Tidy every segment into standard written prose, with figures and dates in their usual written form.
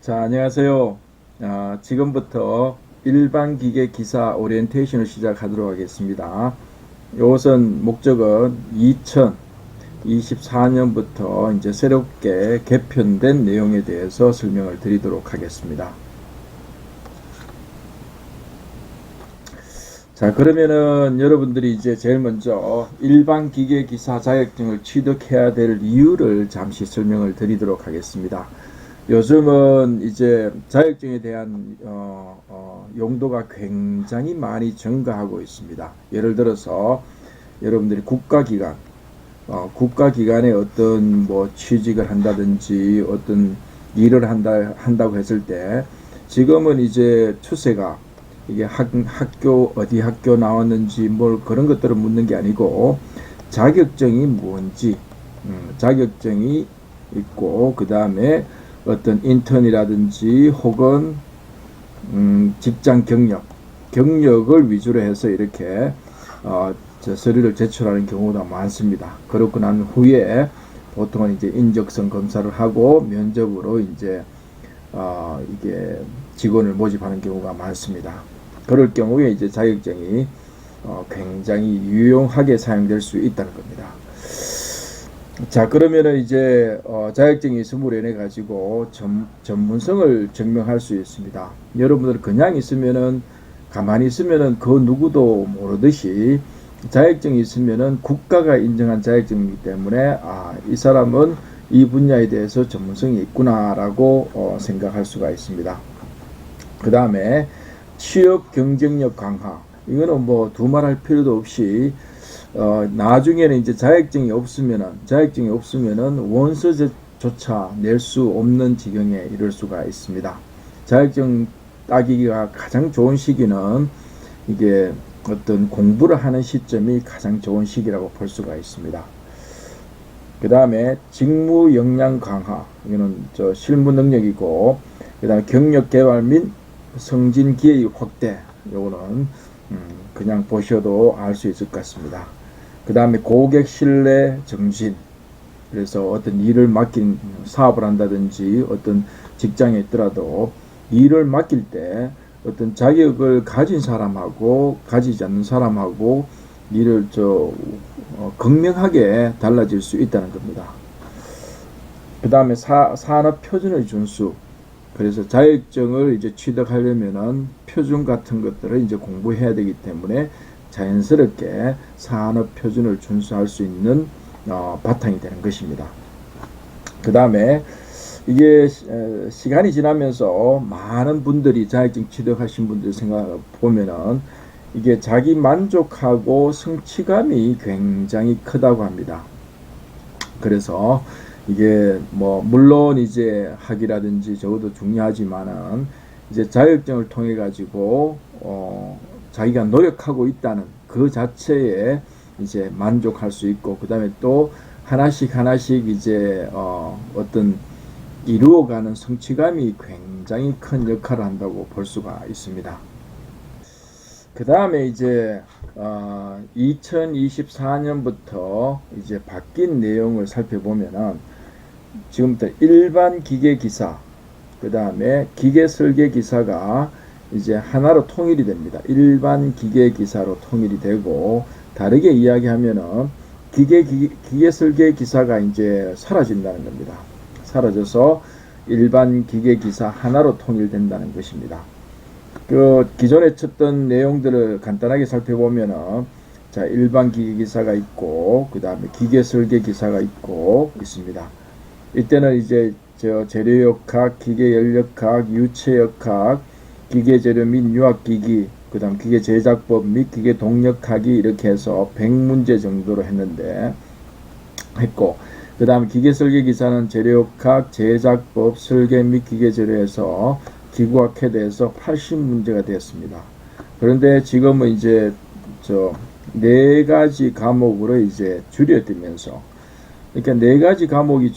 자, 안녕하세요. 지금부터 일반 기계 기사 오리엔테이션을 시작하도록 하겠습니다. 이것은 목적은 2024년부터 이제 새롭게 개편된 내용에 대해서 설명을 드리도록 하겠습니다. 자, 그러면은 여러분들이 이제 제일 먼저 일반 기계 기사 자격증을 취득해야 될 이유를 잠시 설명을 드리도록 하겠습니다. 요즘은 이제 자격증에 대한 용도가 굉장히 많이 증가하고 있습니다. 예를 들어서 여러분들이 국가기관에 어떤 뭐 취직을 한다든지 어떤 일을 한다고 했을 때 지금은 이제 추세가 이게 학교 어디 학교 나왔는지 뭘 그런 것들을 묻는 게 아니고 자격증이 뭔지 자격증이 있고 그 다음에 어떤 인턴이라든지 혹은 직장 경력을 위주로 해서 이렇게 서류를 제출하는 경우가 많습니다. 그렇고 난 후에 보통은 이제 인적성 검사를 하고 면접으로 이제 이게 직원을 모집하는 경우가 많습니다. 그럴 경우에 이제 자격증이 굉장히 유용하게 사용될 수 있다는 겁니다. 자, 그러면은 이제 자격증이 있음으로 인해 가지고 전문성을 증명할 수 있습니다. 여러분들 그냥 있으면은 가만히 있으면은 그 누구도 모르듯이 자격증이 있으면은 국가가 인정한 자격증이기 때문에 이 사람은 이 분야에 대해서 전문성이 있구나라고 생각할 수가 있습니다. 그 다음에 취업 경쟁력 강화. 이거는 뭐 두말할 필요도 없이 나중에는 이제 자격증이 없으면은 원서조차 낼 수 없는 지경에 이를 수가 있습니다. 자격증 따기가 가장 좋은 시기는 이게 어떤 공부를 하는 시점이 가장 좋은 시기라고 볼 수가 있습니다. 그 다음에 직무 역량 강화. 이거는 실무 능력이고, 그 다음에 경력 개발 및 성진 기회 확대. 요거는 그냥 보셔도 알 수 있을 것 같습니다. 그 다음에 고객 신뢰 정신. 그래서 어떤 일을 맡긴 사업을 한다든지 어떤 직장에 있더라도 일을 맡길 때 어떤 자격을 가진 사람하고 가지지 않는 사람하고 일을 극명하게 달라질 수 있다는 겁니다. 그 다음에 산업 표준의 준수. 그래서 자격증을 이제 취득하려면은 표준 같은 것들을 이제 공부해야 되기 때문에 자연스럽게 산업 표준을 준수할 수 있는 바탕이 되는 것입니다. 그 다음에 이게 시간이 지나면서 많은 분들이 자격증 취득하신 분들 생각 보면은 이게 자기 만족하고 성취감이 굉장히 크다고 합니다. 그래서 이게 뭐 물론 이제 학위라든지 저것도 중요하지만은 이제 자격증을 통해 가지고 자기가 노력하고 있다는 그 자체에 이제 만족할 수 있고, 그 다음에 또 하나씩 이제 어떤 이루어가는 성취감이 굉장히 큰 역할을 한다고 볼 수가 있습니다. 그 다음에 이제 2024년부터 이제 바뀐 내용을 살펴보면은 지금부터 일반 기계 기사, 그 다음에 기계 설계 기사가 이제 하나로 통일이 됩니다. 일반 기계 기사로 통일이 되고, 다르게 이야기하면은 기계 설계 기사가 이제 사라진다는 겁니다. 사라져서 일반 기계 기사 하나로 통일된다는 것입니다. 그 기존에 쳤던 내용들을 간단하게 살펴보면은 자, 일반 기계 기사가 있고, 그 다음에 기계 설계 기사가 있습니다. 이때는 이제 재료역학, 기계연력학, 유체역학, 기계재료 및 유학기기, 그 다음 기계제작법 및 기계동력학이 이렇게 해서 100문제 정도로 했고, 그 다음 기계설계기사는 재료역학, 제작법, 설계 및 기계재료에서 기구학에 대해서 80문제가 되었습니다. 그런데 지금은 이제 네 가지 과목으로 이제 줄여들면서, 그러니까 네 가지 과목이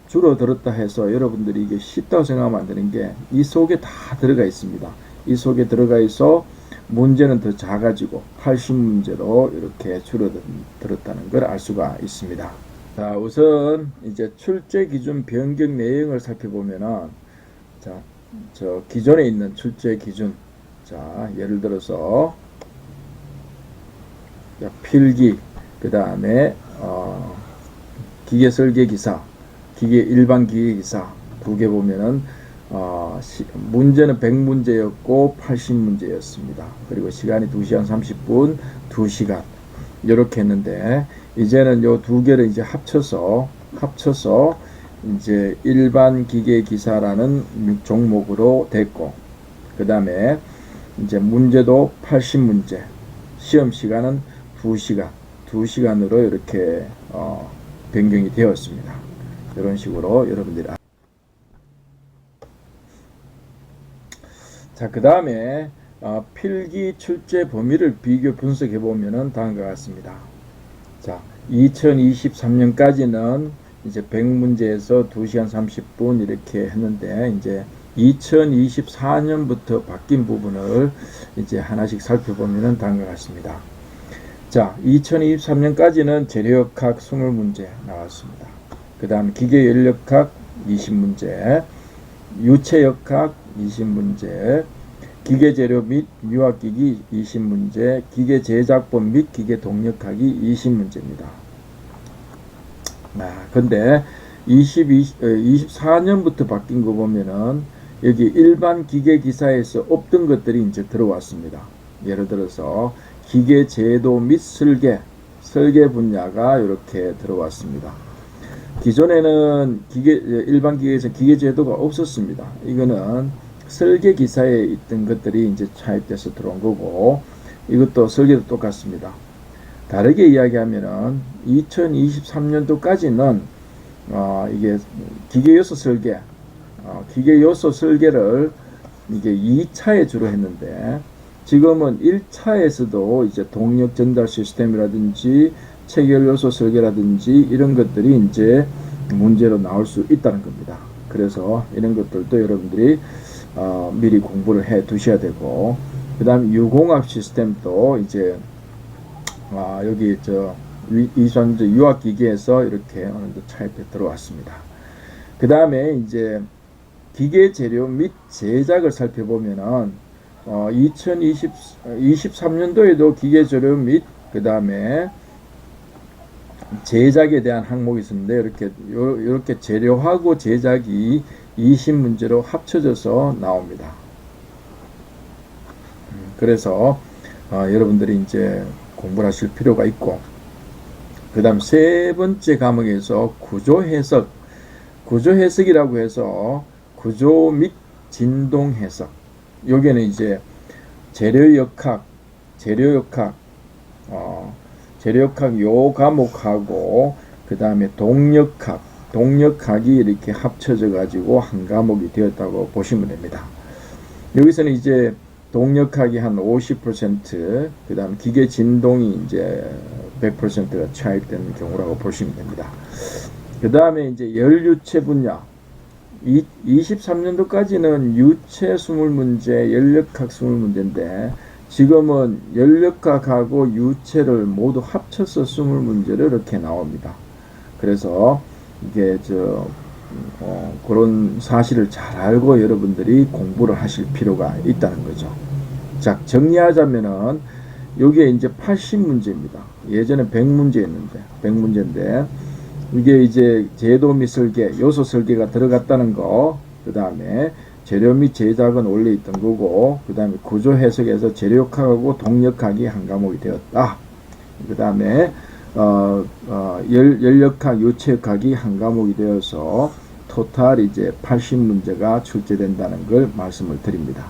줄어들었다 해서 여러분들이 이게 쉽다고 생각하면 안 되는 게, 이 속에 다 들어가 있습니다. 이 속에 들어가 있어 문제는 더 작아지고 80문제로 이렇게 줄어들었다는 걸 알 수가 있습니다. 자, 우선 이제 출제 기준 변경 내용을 살펴보면은, 자, 저 기존에 있는 출제 기준. 자, 예를 들어서 필기, 그 다음에 기계 설계 기사, 일반 기계 기사 두 개 보면은 문제는 100문제였고 80문제였습니다. 그리고 시간이 2시간 30분, 2시간 이렇게 했는데, 이제는 요 두 개를 이제 합쳐서 이제 일반 기계 기사라는 종목으로 됐고, 그 다음에 이제 문제도 80문제, 시험 시간은 2시간으로 이렇게 변경이 되었습니다. 이런 식으로 여러분들이 자, 그 다음에 필기 출제 범위를 비교 분석해 보면은 다음과 같습니다. 자, 2023년까지는 이제 100문제에서 2시간 30분 이렇게 했는데, 이제 2024년부터 바뀐 부분을 이제 하나씩 살펴보면은 다음과 같습니다. 자, 2023년까지는 재료역학 20문제 나왔습니다. 그 다음 기계연력학 20문제, 유체역학 20문제, 기계재료 및 유압기기 20문제, 기계제작법 및 기계동력학이 20문제입니다. 근데 24년부터 바뀐 거 보면은 여기 일반 기계기사에서 없던 것들이 이제 들어왔습니다. 예를 들어서 기계제도 및 설계 분야가 이렇게 들어왔습니다. 기존에는 일반 기계에서 기계제도가 없었습니다. 이거는 설계 기사에 있던 것들이 이제 차입돼서 들어온 거고, 이것도 설계도 똑같습니다. 다르게 이야기하면은 2023년도까지는 이게 기계요소 설계를 이게 2차에 주로 했는데, 지금은 1차에서도 이제 동력 전달 시스템이라든지 체결 요소 설계라든지 이런 것들이 이제 문제로 나올 수 있다는 겁니다. 그래서 이런 것들도 여러분들이 미리 공부를 해 두셔야 되고, 그 다음에 유공학 시스템도 이제 여기 이산제 유압기계에서 이렇게 어느 정도 차입해 들어왔습니다. 그 다음에 이제 기계 재료 및 제작을 살펴보면은 2023년도에도 기계 재료 및 그 다음에 제작에 대한 항목이 있었는데, 이렇게 재료하고 제작이 20문제로 합쳐져서 나옵니다. 그래서 여러분들이 이제 공부를 하실 필요가 있고, 그 다음 세 번째 과목에서 구조해석이라고 해서 구조 및 진동 해석, 여기는 이제 재료역학 요 과목하고 그 다음에 동력학이 이렇게 합쳐져 가지고 한 과목이 되었다고 보시면 됩니다. 여기서는 이제 동력학이 한 50%, 그 다음 기계 진동이 이제 100%가 차입되는 경우라고 보시면 됩니다. 그 다음에 이제 열유체 분야, 23년도까지는 유체 20문제, 연력학 20문제인데, 지금은 연력학하고 유체를 모두 합쳐서 20문제를 이렇게 나옵니다. 그래서 이게 그런 사실을 잘 알고 여러분들이 공부를 하실 필요가 있다는 거죠. 자, 정리하자면은 여기에 이제 80문제입니다. 예전에 100문제인데 이게 이제 제도 및 설계, 요소 설계가 들어갔다는 거, 그 다음에 재료 및 제작은 원래 있던 거고, 그 다음에 구조 해석에서 재료역학하고 동력학이 한 과목이 되었다. 그 다음에 연력학, 유체역학이 한 과목이 되어서 토탈 이제 80문제가 출제된다는 걸 말씀을 드립니다.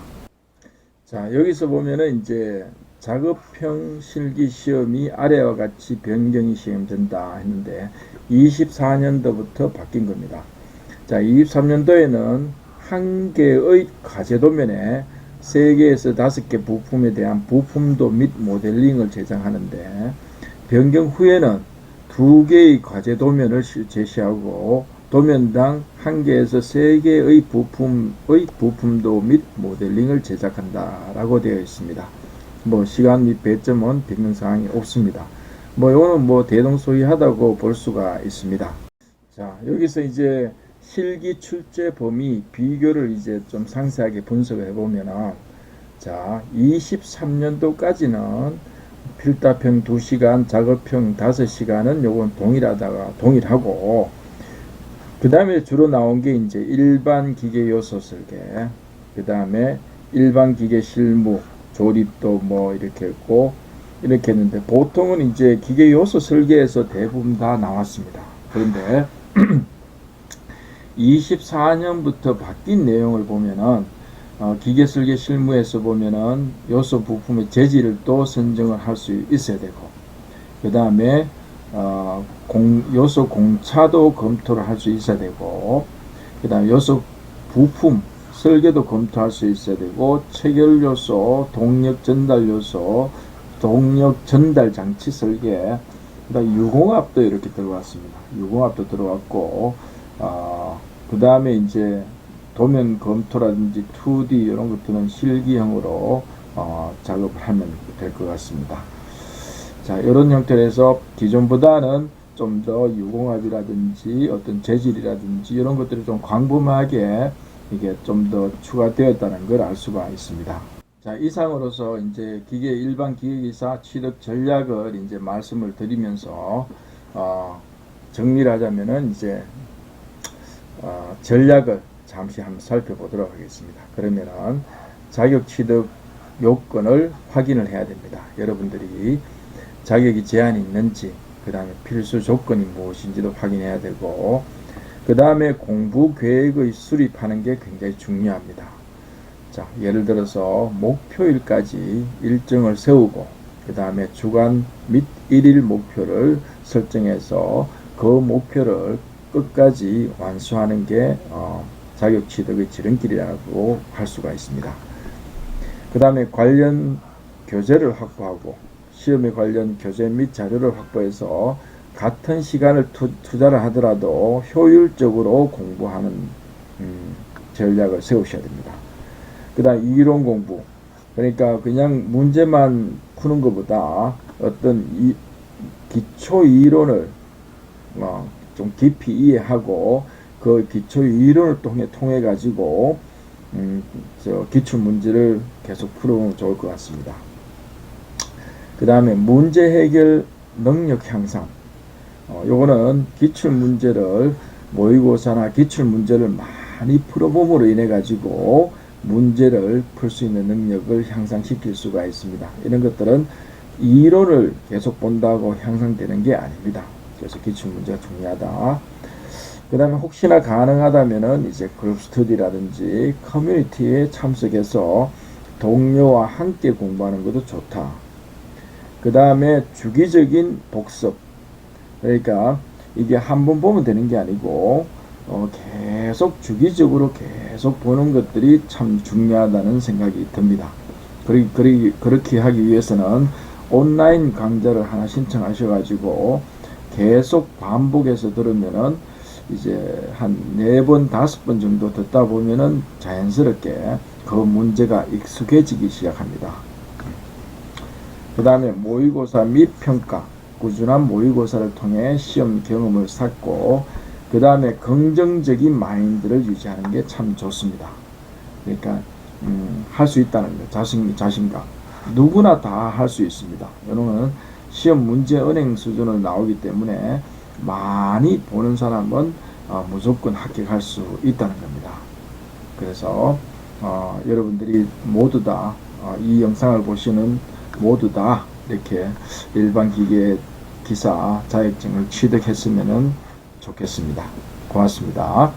자, 여기서 보면은 이제 작업형 실기 시험이 아래와 같이 변경이 시행된다 했는데, 24년도부터 바뀐 겁니다. 자, 23년도에는 한 개의 과제 도면에 3개에서 5개 부품에 대한 부품도 및 모델링을 제작하는데, 변경 후에는 2개의 과제 도면을 제시하고 도면당 1개에서 3개의 부품도 및 모델링을 제작한다 라고 되어 있습니다. 시간 및 배점은 변경사항이 없습니다. 이거는 대동소이하다고 볼 수가 있습니다. 자, 여기서 이제 실기 출제 범위 비교를 이제 좀 상세하게 분석을 해보면은, 자, 23년도까지는 필답형 2시간, 작업형 5시간은 요건 동일하고, 그 다음에 주로 나온 게 이제 일반 기계 요소 설계, 그 다음에 일반 기계 실무, 조립도 뭐 이렇게 했고, 이렇게 했는데, 보통은 이제 기계 요소 설계에서 대부분 다 나왔습니다. 그런데 24년부터 바뀐 내용을 보면은, 기계 설계 실무에서 보면은 요소 부품의 재질을 또 선정을 할 수 있어야 되고, 그 다음에 요소 공차도 검토를 할 수 있어야 되고, 그 다음에 요소 부품 설계도 검토할 수 있어야 되고, 체결 요소, 동력 전달 요소, 동력 전달 장치 설계, 그 다음에 유공압도 이렇게 들어왔습니다. 유공압도 들어왔고, 그 다음에 이제 도면 검토라든지 2D 이런 것들은 실기형으로 작업을 하면 될 것 같습니다. 자, 이런 형태로 해서 기존보다는 좀 더 유공압이라든지 어떤 재질이라든지 이런 것들이 좀 광범하게 이게 좀 더 추가되었다는 걸 알 수가 있습니다. 자, 이상으로서 이제 일반 기계기사 취득 전략을 이제 말씀을 드리면서 정리를 하자면은 이제 전략을 잠시 한번 살펴보도록 하겠습니다. 그러면은 자격 취득 요건을 확인을 해야 됩니다. 여러분들이 자격이 제한이 있는지, 그 다음에 필수 조건이 무엇인지도 확인해야 되고, 그 다음에 공부 계획의 수립하는 게 굉장히 중요합니다. 자, 예를 들어서 목표일까지 일정을 세우고, 그 다음에 주간 및 일일 목표를 설정해서 그 목표를 끝까지 완수하는 게 자격 취득의 지름길이라고 할 수가 있습니다. 그 다음에 관련 교재를 확보하고, 시험에 관련 교재 및 자료를 확보해서 같은 시간을 투자를 하더라도 효율적으로 공부하는 전략을 세우셔야 됩니다. 그 다음 이론 공부, 그러니까 그냥 문제만 푸는 것보다 어떤 기초 이론을 좀 깊이 이해하고 그 기초 이론을 통해 가지고 기출 문제를 계속 풀어보면 좋을 것 같습니다. 그 다음에 문제 해결 능력 향상, 요거는 기출 문제를 모의고사나 기출 문제를 많이 풀어봄으로 인해 가지고 문제를 풀 수 있는 능력을 향상시킬 수가 있습니다. 이런 것들은 이론을 계속 본다고 향상되는 게 아닙니다. 그래서 기출 문제가 중요하다. 그 다음에 혹시나 가능하다면은 이제 그룹 스터디라든지 커뮤니티에 참석해서 동료와 함께 공부하는 것도 좋다. 그 다음에 주기적인 복습, 그러니까 이게 한 번 보면 되는 게 아니고 계속 주기적으로 계속 보는 것들이 참 중요하다는 생각이 듭니다. 그렇게 하기 위해서는 온라인 강좌를 하나 신청하셔가지고 계속 반복해서 들으면은 이제 한 4번, 5번 정도 듣다 보면은 자연스럽게 그 문제가 익숙해지기 시작합니다. 그 다음에 모의고사 및 평가, 꾸준한 모의고사를 통해 시험 경험을 쌓고, 그 다음에 긍정적인 마인드를 유지하는 게 참 좋습니다. 그러니까 할 수 있다는 거, 자신감. 누구나 다 할 수 있습니다. 이거는 시험 문제 은행 수준으로 나오기 때문에 많이 보는 사람은 무조건 합격할 수 있다는 겁니다. 그래서 여러분들이 모두 다 이 영상을 보시는 모두 다 이렇게 일반 기계 기사 자격증을 취득했으면 좋겠습니다. 고맙습니다.